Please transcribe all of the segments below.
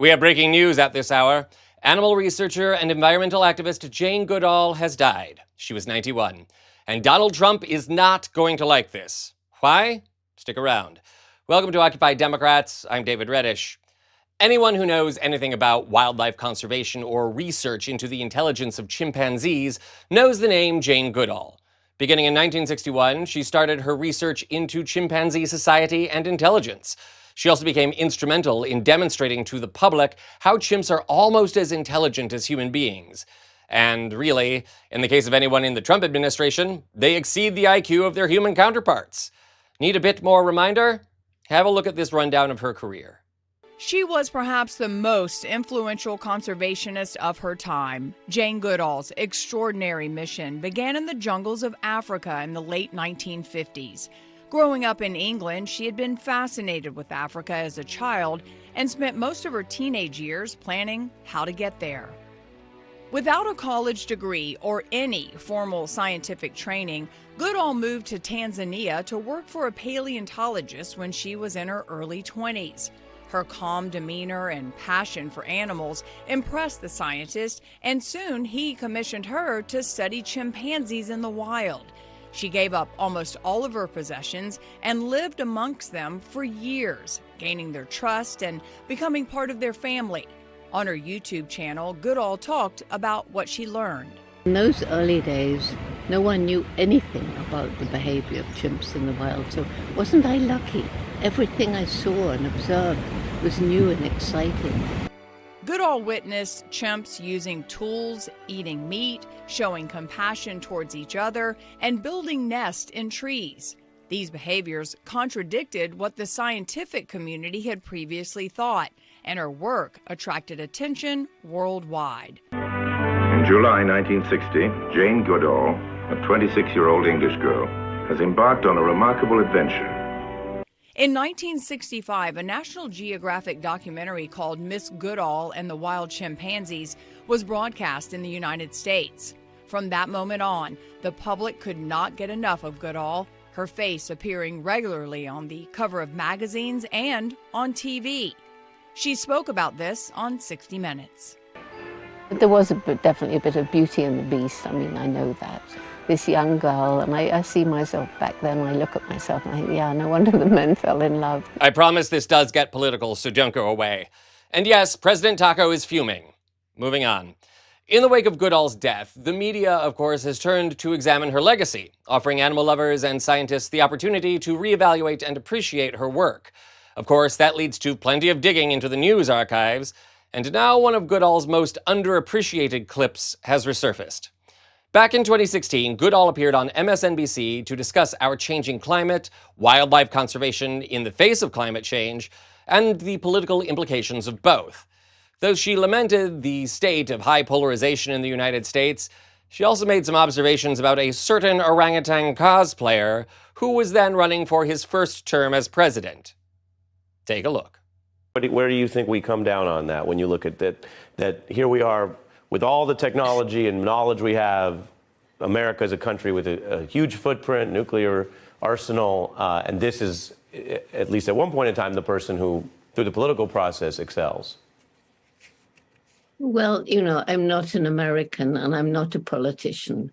We have breaking news at this hour. Animal researcher and environmental activist Jane Goodall has died. She was 91. And Donald Trump is not going to like this. Why? Stick around. Welcome to Occupy Democrats. I'm David Reddish. Anyone who knows anything about wildlife conservation or research into the intelligence of chimpanzees knows the name Jane Goodall. Beginning in 1961, she started her research into chimpanzee society and intelligence. She also became instrumental in demonstrating to the public how chimps are almost as intelligent as human beings. And really, in the case of anyone in the Trump administration, they exceed the IQ of their human counterparts. Need a bit more reminder? Have a look at this rundown of her career. She was perhaps the most influential conservationist of her time. Jane Goodall's extraordinary mission began in the jungles of Africa in the late 1950s. Growing up in England, she had been fascinated with Africa as a child and spent most of her teenage years planning how to get there. Without a college degree or any formal scientific training, Goodall moved to Tanzania to work for a paleontologist when she was in her early 20s. Her calm demeanor and passion for animals impressed the scientist, and soon he commissioned her to study chimpanzees in the wild. She gave up almost all of her possessions and lived amongst them for years, gaining their trust and becoming part of their family. On her YouTube channel, Goodall talked about what she learned. In those early days, no one knew anything about the behavior of chimps in the wild, so wasn't I lucky? Everything I saw and observed was new and exciting. Goodall witnessed chimps using tools, eating meat, showing compassion towards each other, and building nests in trees. These behaviors contradicted what the scientific community had previously thought, and her work attracted attention worldwide. In July 1960, Jane Goodall, a 26-year-old English girl, has embarked on a remarkable adventure. In 1965, a National Geographic documentary called Miss Goodall and the Wild Chimpanzees was broadcast in the United States. From that moment on, the public could not get enough of Goodall, her face appearing regularly on the cover of magazines and on TV. She spoke about this on 60 Minutes. There was definitely a bit of Beauty and the Beast. I mean, I know that. This young girl, and I see myself back then, I look at myself and I think, yeah, no wonder the men fell in love. I promise this does get political, so don't go away. And yes, President Taco is fuming. Moving on. In the wake of Goodall's death, the media, of course, has turned to examine her legacy, offering animal lovers and scientists the opportunity to reevaluate and appreciate her work. Of course, that leads to plenty of digging into the news archives, and now one of Goodall's most underappreciated clips has resurfaced. Back in 2016, Goodall appeared on MSNBC to discuss our changing climate, wildlife conservation in the face of climate change, and the political implications of both. Though she lamented the state of high polarization in the United States, she also made some observations about a certain orangutan cosplayer who was then running for his first term as president. Take a look. Where do you think we come down on that when you look at that here we are with all the technology and knowledge we have, America is a country with a huge footprint, nuclear arsenal, and this is, at least at one point in time, the person who, through the political process, excels? Well, you know, I'm not an American and I'm not a politician,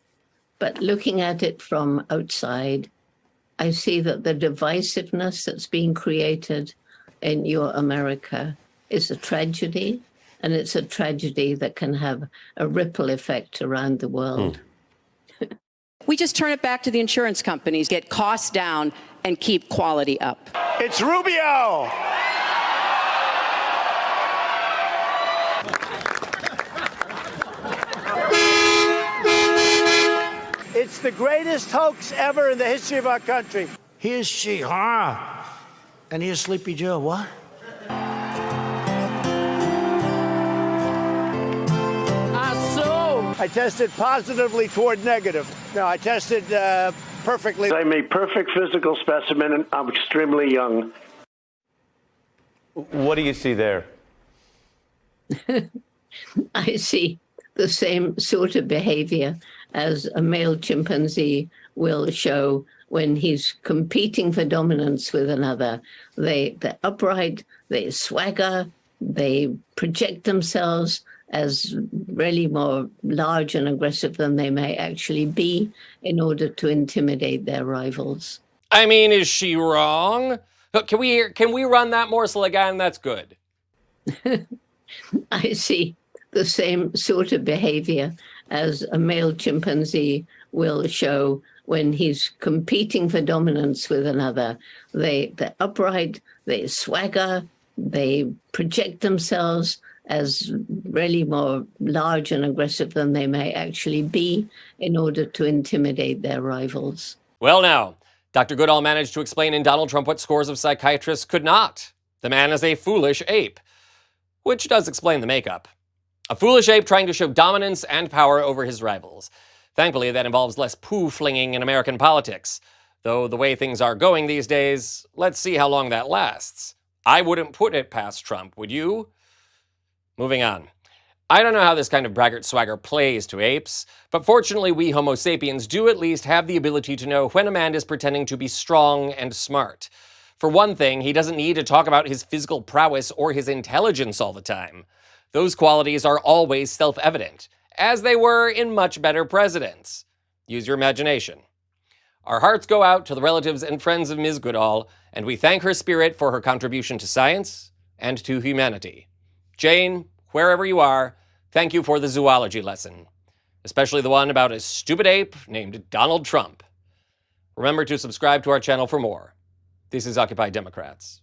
but looking at it from outside, I see that the divisiveness that's being created in your America is a tragedy, and it's a tragedy that can have a ripple effect around the world. We just turn it back to the insurance companies, get costs down, and keep quality up. It's Rubio! It's the greatest hoax ever in the history of our country. Here's she, huh? And here's Sleepy Joe, what? I tested positively toward negative. No, I tested perfectly. I'm a perfect physical specimen, and I'm extremely young. What do you see there? I see the same sort of behavior as a male chimpanzee will show when he's competing for dominance with another. They're upright, they swagger, They project themselves as really more large and aggressive than they may actually be in order to intimidate their rivals. I mean, is she wrong? Can we run that morsel again? That's good. I see the same sort of behavior as a male chimpanzee will show when he's competing for dominance with another. They're upright, they swagger, they project themselves as really more large and aggressive than they may actually be in order to intimidate their rivals. Well, now, Dr. Goodall managed to explain in Donald Trump what scores of psychiatrists could not. The man is a foolish ape, which does explain the makeup. A foolish ape trying to show dominance and power over his rivals. Thankfully, that involves less poo-flinging in American politics. Though the way things are going these days, let's see how long that lasts. I wouldn't put it past Trump, would you? Moving on. I don't know how this kind of braggart swagger plays to apes, but fortunately we Homo sapiens do at least have the ability to know when a man is pretending to be strong and smart. For one thing, he doesn't need to talk about his physical prowess or his intelligence all the time. Those qualities are always self-evident, as they were in much better presidents. Use your imagination. Our hearts go out to the relatives and friends of Ms. Goodall, and we thank her spirit for her contribution to science and to humanity. Jane, wherever you are, thank you for the zoology lesson, especially the one about a stupid ape named Donald Trump. Remember to subscribe to our channel for more. This is Occupy Democrats.